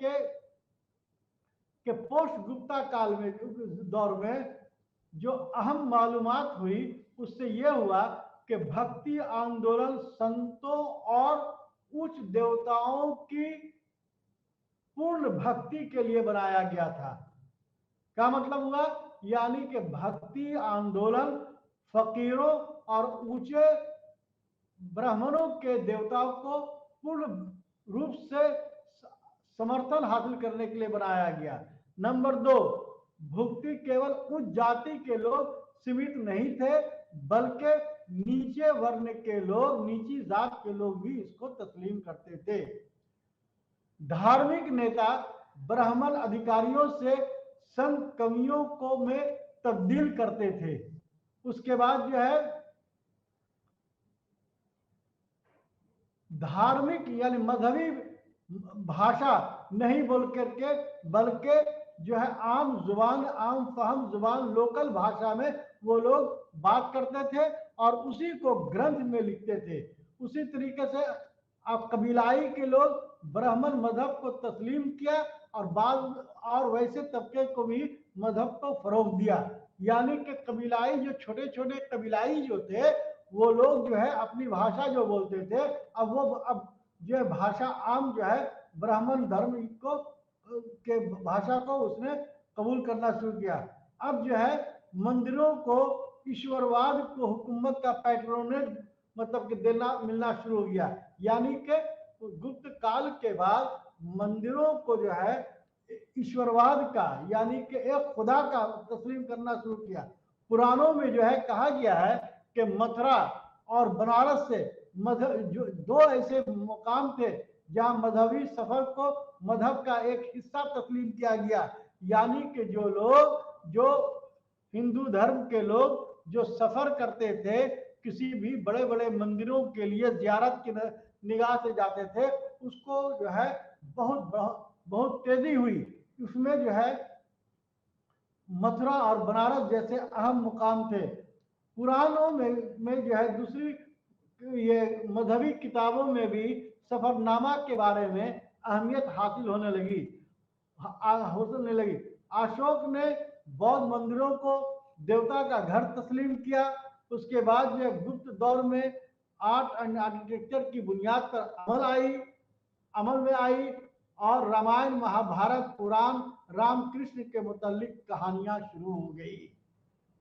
कि पोस्ट गुप्ता काल में दौर में जो अहम मालूमात हुई उससे यह हुआ कि भक्ति आंदोलन संतों और उच्च देवताओं की पूर्ण भक्ति के लिए बनाया गया था। क्या मतलब हुआ? यानी कि भक्ति आंदोलन फकीरों और ऊंचे ब्राह्मणों के देवताओं को पूर्ण रूप से समर्थन हासिल करने के लिए बनाया गया। नंबर 2, भक्ति केवल उच्च जाति के लोग सीमित नहीं थे, बल्कि नीचे वर्ण के लोग, नीची जात के लोग भी इसको तस्लीम करते थे। धार्मिक नेता ब्राह्मण अधिकारियों से संत कवियों को में तब्दील करते थे। उसके बाद जो है धार्मिक यानी मजहबी भाषा नहीं बोल करके बल्कि जो है आम जुबान, आम फहम जुबान, लोकल भाषा में वो लोग बात करते थे और उसी को ग्रंथ में लिखते थे। उसी तरीके से अब कबीलाई के लोग ब्राह्मण मजहब को तस्लीम किया और वैसे तबके को भी मजहब को फरोग दिया। यानी कि कबीलाई जो छोटे छोटे कबीलाई जो थे वो लोग जो है अपनी भाषा जो बोलते थे, अब जो भाषा आम जो है ब्राह्मण धर्म को के भाषा को उसने कबूल करना शुरू किया। अब जो है मंदिरों को ईश्वरवाद को हुकूमत का पैट्रोनेज मतलब कि देना मिलना शुरू हो गया। यानी कि गुप्त काल के बाद मंदिरों को जो है ईश्वरवाद का यानी कि एक खुदा का तस्लीम करना शुरू किया। पुराणों में जो है कहा गया है कि मथुरा और बनारस से जो 2 ऐसे मुकाम थे जहां मजहबी सफर को मजहब का एक हिस्सा तस्लीम किया गया। यानी कि जो हिंदू धर्म के लोग जो सफर करते थे, किसी भी बड़े बड़े मंदिरों के लिए जियारत की निगाह से जाते थे, उसको जो है बहुत तेजी हुई। उसमें जो है मथुरा और बनारस जैसे अहम मुकाम थे। पुराणों में जो है दूसरी ये मजहबी किताबों में भी सफरनामा के बारे में अहमियत हासिल होने लगी। अशोक ने बौद्ध मंदिरों को देवता का घर तस्लीम किया। उसके बाद जो गुप्त दौर में आर्ट एंड आर्किटेक्चर की बुनियाद पर अमल में आई और रामायण, महाभारत, पुराण, रामकृष्ण के मुतालिक कहानियां शुरू हो गई।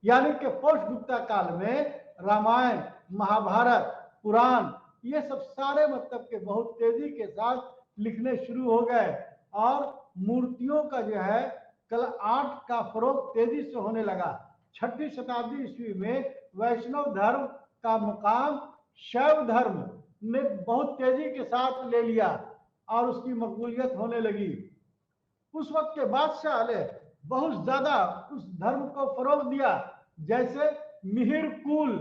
यानी कि पोस्ट गुप्ता काल में रामायण, महाभारत, पुराण ये सब सारे मतलब के बहुत तेजी के साथ लिखने शुरू हो गए और मूर्तियों का जो है कला आर्ट का फरोग तेजी से होने लगा। 6वीं शताब्दी ईस्वी में वैष्णव धर्म का मुकाम शैव धर्म ने बहुत तेजी के साथ ले लिया और उसकी मकबूलियत होने लगी। उस वक्त के बादशाह ने बहुत ज्यादा उस धर्म को फरोग दिया, जैसे मिहिर कुल,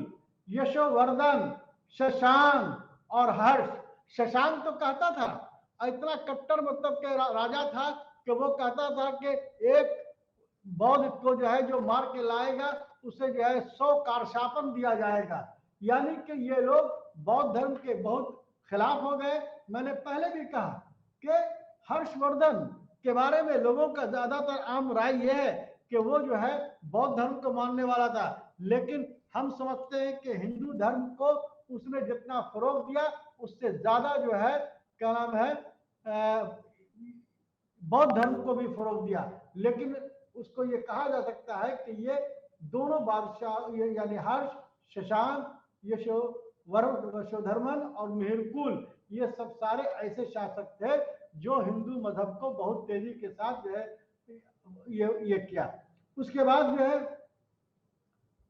यशोवर्धन, शशांक और हर्ष। शशांक तो कहता था, इतना कट्टर मतलब के राजा था कि वो कहता था कि एक बौद्ध को जो है जो मार के लाएगा उसे जो है 100 कारशापन दिया जाएगा। यानी कि ये लोग बौद्ध धर्म के बहुत खिलाफ हो गए। मैंने पहले भी कहा कि हर्षवर्धन के बारे में लोगों का ज्यादातर आम राय यह है कि वो जो है बौद्ध धर्म को मानने वाला था, लेकिन हम समझते हैं कि हिंदू धर्म को उसने जितना फरोग दिया उससे ज्यादा जो है क्या नाम है बौद्ध धर्म को भी फरोग दिया। लेकिन उसको ये कहा जा सकता है कि ये दोनों बादशाह यानी हर्ष, शशांक, यशोधर्मन और मिहिरकुल, ये सब सारे ऐसे शासक थे जो हिंदू मजहब को बहुत तेजी के साथ जो है ये किया। उसके बाद जो है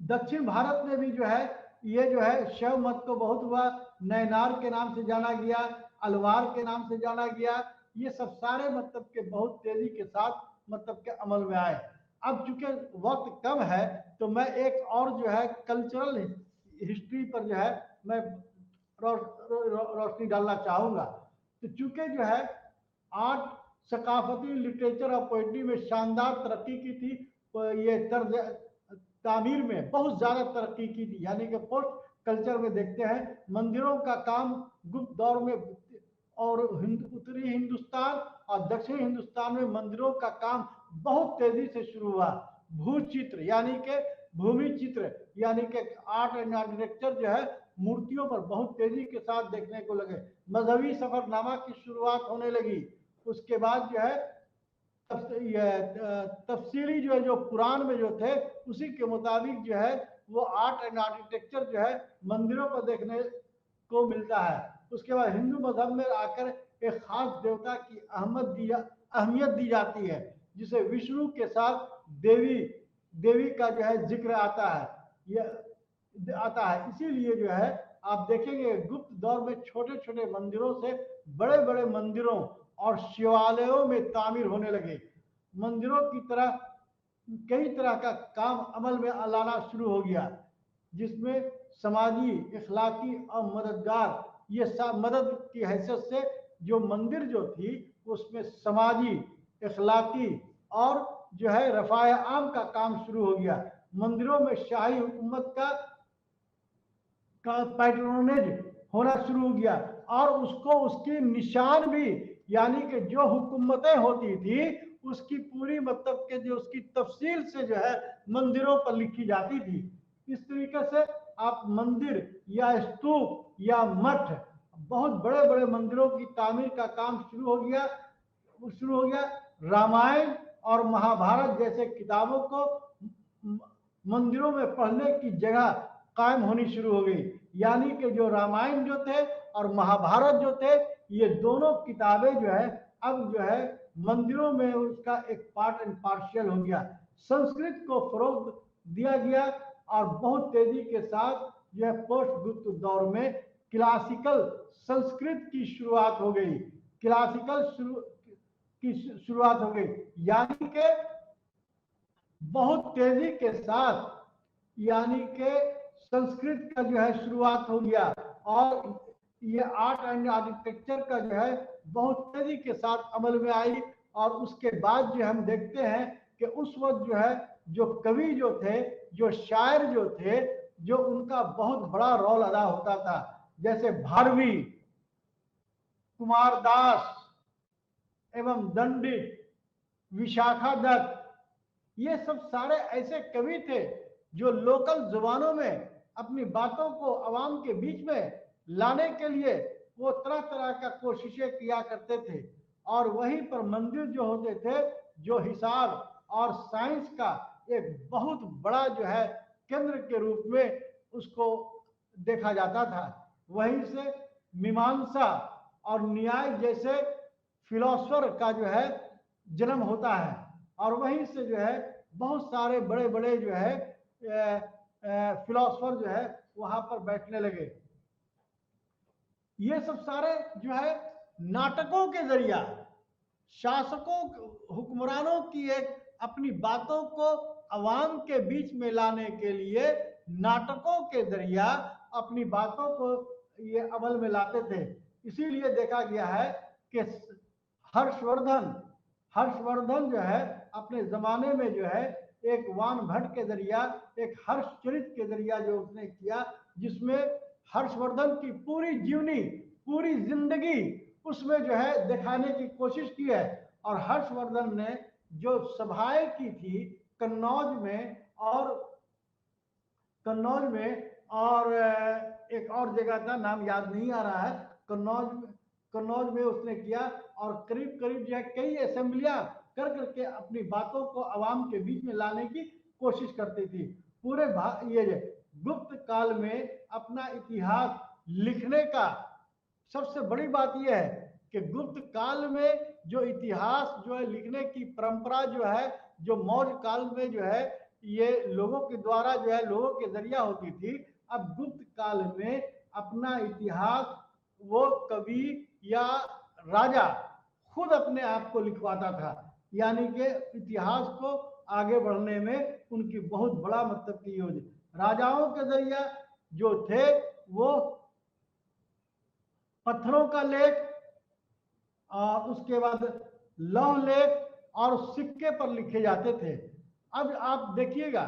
दक्षिण भारत में भी जो है ये जो है शैव मत को बहुत हुआ, नैनार के नाम से जाना गया, अलवार के नाम से जाना गया, ये सब सारे मतलब के बहुत तेजी के साथ मतलब के अमल में आए। अब चूंकि वक्त कम है तो मैं एक और जो है कल्चरल हिस्ट्री पर जो है मैं रोशनी डालना चाहूंगा। तो चूंकि जो है आर्ट, सकाफती, लिटरेचर और पोइट्री में शानदार तरक्की की थी, तो ये तर्ज तामीर में बहुत ज्यादा तरक्की की थी। यानी कि पोस्ट कल्चर में देखते हैं मंदिरों का काम गुप्त दौर में और उत्तरी हिंदुस्तान और दक्षिणी हिंदुस्तान में मंदिरों का काम बहुत तेजी से शुरू हुआ। भूचित्र यानी कि भूमि चित्र यानी कि आर्ट एंड आर्किटेक्चर जो है मूर्तियों पर बहुत तेजी के साथ देखने को लगे। मजहबी सफरनामा की शुरुआत होने लगी। उसके बाद जो है तफसीली जो है जो कुरान में जो थे उसी के मुताबिक जो है वो आर्ट एंड आर्किटेक्चर जो है मंदिरों पर देखने को मिलता है। उसके बाद हिंदू मजहब में आकर एक खास देवता की अहमियत दी जाती है, जिसे विष्णु के साथ देवी का जो है जिक्र आता है, यह आता है। इसीलिए जो है आप देखेंगे गुप्त दौर में छोटे छोटे मंदिरों से बड़े बड़े मंदिरों और शिवालयों में तामीर होने लगे। मंदिरों की तरह कई तरह का काम अमल में लाना शुरू हो गया, जिसमें समाजी, इखलाकी और मददगार, ये सब मदद की हैसियत से जो मंदिर जो थी उसमें समाजी, इखलाकी और जो है रफाए आम का काम शुरू हो गया। मंदिरों में शाही हुकूमत का पैट्रोनेज होना शुरू हो गया और उसको उसकी निशान भी यानी कि जो हुकूमतें होती थी उसकी पूरी मतलब के जो उसकी तफसील से जो है मंदिरों पर लिखी जाती थी। इस तरीके से आप मंदिर या स्तूप या मठ, बहुत बड़े बड़े मंदिरों की तामीर का काम शुरू हो गया। रामायण और महाभारत जैसे किताबों को मंदिरों में पढ़ने की जगह कायम होनी शुरू हो गई। यानी कि जो रामायण जो थे और महाभारत जो थे ये दोनों किताबें जो है अब जो है मंदिरों में उसका एक पार्ट एंड पार्शियल हो गया। संस्कृत को फरोग दिया गया और बहुत तेजी के साथ जो है पोस्ट गुप्त दौर में क्लासिकल संस्कृत की शुरुआत हो गई। की शुरुआत हो गई यानी कि बहुत तेजी के साथ यानी कि संस्कृत का जो है शुरुआत हो गया और ये आर्ट एंड आर्किटेक्चर का जो है बहुत तेजी के साथ अमल में आई। और उसके बाद जो हम देखते हैं कि उस वक्त जो है जो कवि जो थे, जो शायर जो थे, जो उनका बहुत बड़ा रोल अदा होता था, जैसे भारवी, कुमार दास एवं दंडित, विशाखा दत्त, ये सब सारे ऐसे कवि थे जो लोकल जुबानों में अपनी बातों को आवाम के बीच में लाने के लिए वो तरह तरह का कोशिशें किया करते थे। और वहीं पर मंदिर जो होते थे जो हिसाब और साइंस का एक बहुत बड़ा जो है केंद्र के रूप में उसको देखा जाता था। वहीं से मीमांसा और न्याय जैसे फिलोसफर का जो है जन्म होता है और वहीं से जो है बहुत सारे बड़े बड़े जो है फिलोसफर जो है वहां पर बैठने लगे। ये सब सारे जो है नाटकों के जरिया शासकों हुक्मरानों की एक अपनी बातों को अवाम के बीच में लाने के लिए नाटकों के जरिया अपनी बातों को ये अमल में लाते थे। इसीलिए देखा गया है कि हर्षवर्धन जो है अपने जमाने में जो है एक वान भट्ट के जरिया एक हर्षचरित के जरिया जो उसने किया, जिसमें हर्षवर्धन की पूरी जीवनी, पूरी जिंदगी उसमें जो है दिखाने की कोशिश की है। और हर्षवर्धन ने जो सभाएं की थी कन्नौज में और एक और जगह था, नाम याद नहीं आ रहा है, कन्नौज में उसने किया, और करीब करीब जो है कई असेंबलियां कर करके अपनी बातों को आवाम के बीच में लाने की कोशिश करती थी। पूरे ये गुप्त काल में अपना इतिहास लिखने का सबसे बड़ी बात यह है कि गुप्त काल में जो इतिहास जो है लिखने की परंपरा जो है, जो मौर्य काल में जो है ये लोगों के द्वारा जो है लोगों के जरिया होती थी, अब गुप्त काल में अपना इतिहास वो कवि या राजा खुद अपने आप को लिखवाता था। यानी कि इतिहास को आगे बढ़ने में उनकी बहुत बड़ा मतलब की योजना। राजाओं के जरिया जो थे वो पत्थरों का लेख, और उसके बाद लौह लेख और सिक्के पर लिखे जाते थे। अब आप देखिएगा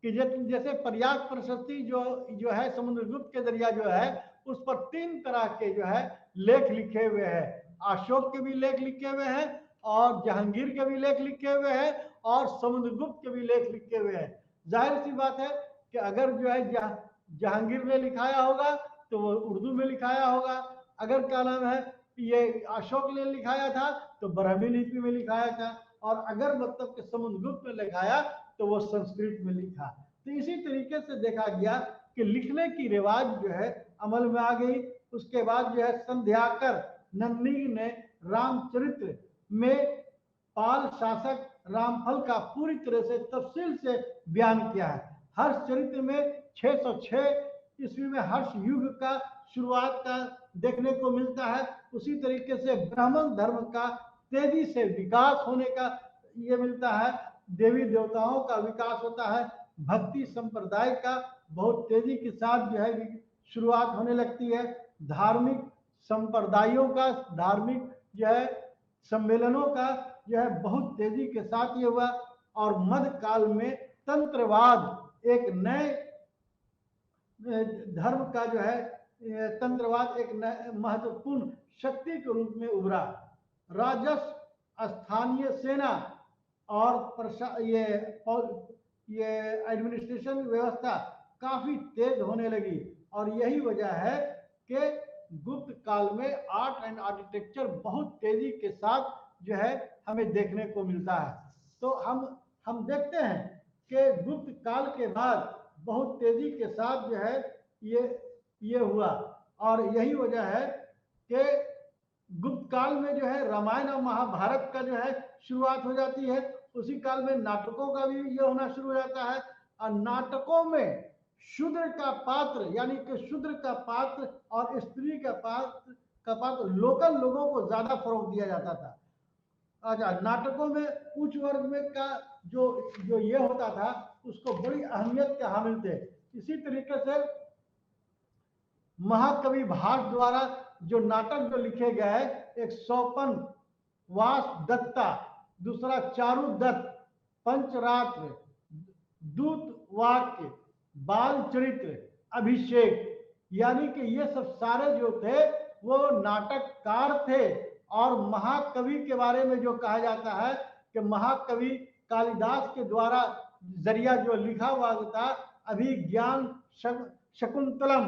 कि जैसे प्रयाग प्रशस्ति जो है समुद्रगुप्त के जरिया जो है, उस पर 3 तरह के जो है लेख लिखे हुए हैं। अशोक के भी लेख लिखे हुए हैं, और जहांगीर के भी लेख लिखे हुए हैं, और समुद्रगुप्त के भी लेख लिखे हुए हैं। जाहिर सी बात है कि अगर जो है जहांगीर ने लिखाया होगा तो वो उर्दू में लिखाया होगा, अगर क्या नाम है ये अशोक ने लिखाया था तो ब्राह्मी लिपि में लिखाया था, और अगर मतलब कि समुद्रगुप्त ने लिखाया तो वो संस्कृत में लिखा। तो इसी तरीके से देखा गया कि लिखने की रिवाज जो है अमल में आ गई। उसके बाद जो है संध्याकर नंदी ने रामचरित्र में पाल शासक रामफल का पूरी तरह से तफसील से बयान किया है। हर्ष चरित्र में 606 ईस्वी में हर्ष युग का शुरुआत का देखने को मिलता है। उसी तरीके से ब्राह्मण धर्म का तेजी से विकास होने का ये मिलता है, देवी देवताओं का विकास होता है, भक्ति संप्रदाय का बहुत तेजी के साथ जो है शुरुआत होने लगती है, धार्मिक संप्रदायों का, धार्मिक जो है सम्मेलनों का जो है बहुत तेजी के साथ ये हुआ। और मध्यकाल में तंत्रवाद एक नए धर्म का जो है तंत्रवाद एक महत्वपूर्ण शक्ति के रूप में उभरा। राजस्व, स्थानीय सेना और ये एडमिनिस्ट्रेशन व्यवस्था काफी तेज होने लगी, और यही वजह है कि गुप्त काल में आर्ट एंड आर्किटेक्चर बहुत तेजी के साथ जो है हमें देखने को मिलता है। तो हम देखते हैं कि गुप्त काल के बाद बहुत तेजी के साथ जो है ये हुआ, और यही वजह है कि गुप्त काल में जो है रामायण और महाभारत का जो है शुरुआत हो जाती है। उसी काल में नाटकों का भी ये होना शुरू हो जाता है, और नाटकों में शूद्र का पात्र यानी कि शूद्र का पात्र और स्त्री का पात्र लोकल लोगों को ज्यादा फरोग दिया जाता था। अच्छा, नाटकों में उच्च वर्ग में का जो ये होता था उसको बड़ी अहमियत के हामिल थे। इसी तरीके से महाकवि भास द्वारा जो नाटक जो लिखे गए, एक सोपन, वास दत्ता, दूसरा चारु दत्त, पंचरात्र, दूत वाक्य, बाल चरित्र, अभिषेक, यानी कि ये सब सारे जो थे वो नाटककार थे। और महाकवि के बारे में जो कहा जाता है कि महाकवि कालिदास के द्वारा जरिया जो लिखा हुआ था, अभिज्ञान शकुंतलम,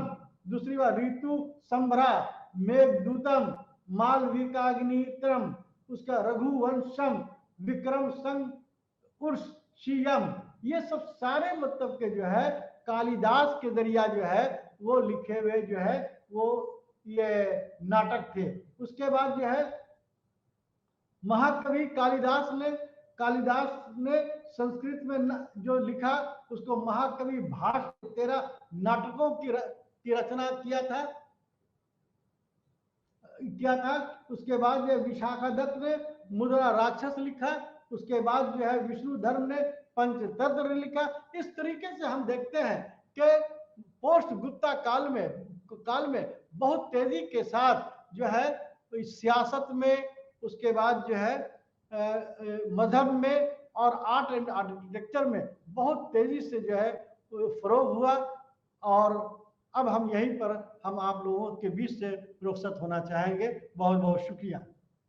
दूसरी बार ऋतु संभ्रा, मेघदूतम, मालविकाग्नित्रम, उसका रघुवंशम, विक्रम संग उर्षियम, ये सब सारे मतलब के जो है कालिदास के जरिया जो है वो लिखे हुए जो है वो ये नाटक थे। उसके बाद जो है महाकवि कालिदास ने संस्कृत में जो लिखा उसको महाकवि भास 13 नाटकों की रचना किया था। उसके बाद जो विशाखादत्त ने मुद्रा राक्षस लिखा। उसके बाद जो है विष्णुधर्म ने पंचतंत्र लिखा। इस तरीके से हम देखते हैं कि पोस्ट गुप्ता काल में बहुत तेजी के साथ जो है सियासत में, उसके बाद जो है मजहब में और आर्ट एंड आर्किटेक्चर में बहुत तेजी से जो है फरोग हुआ। और अब हम यहीं पर हम आप लोगों के बीच से रुखसत होना चाहेंगे। बहुत बहुत शुक्रिया।